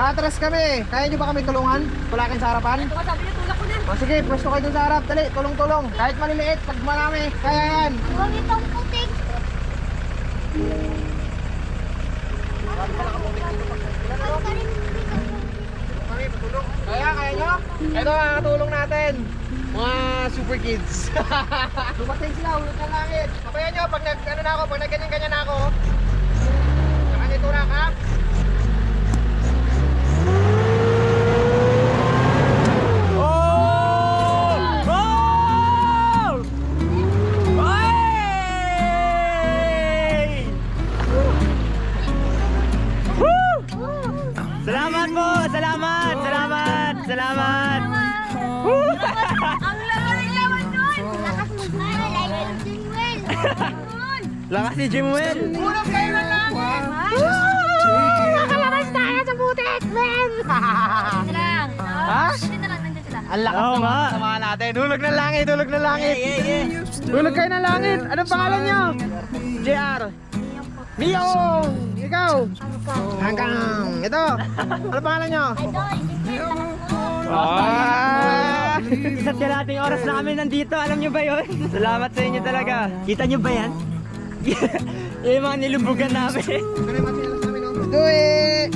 Atras kami. Kaya nyo ba kami tulungan? Tulakin sa harapan? Ito ka, sabi niya, tulak ko na. O sige, pwesto kayo dun sa harap. Dali, tulong-tulong. Kahit maliliit, pag marami, kaya yan. Huwag itong putik. Kaya nyo? Ito ang katulong natin. Mga super kids. Dumating sila, hulog ng langit. Kapayan nyo, pag nag-ano na ako, pag nag-ganyan-ganyan na ako. Saka nito na ka. Salamat po! Salamat! Salamat! Salamat! Ang laman nun! Lakas mo sa like Jimwell! Lakas si Jimwell! Hulog kayo ng langit! Makalabas tayo sa putik, men! Dito lang. Ha? Dito lang, nandyan sila. Ang lakas Oo nga. naman sama natin. Hulog ng langit, hulog ng langit. Hulog kayo ng langit. Anong pangalan nyo? JR. Miyong. Ikaw. Hanggang. Ito. Anong pangalan nyo? Ah! Isa't kalating oras na kami nandito, alam nyo ba yun? Salamat sa inyo talaga. Kita nyo ba yan? Yung mga nilumbugan namin. Ito na yung masilas namin. Do it!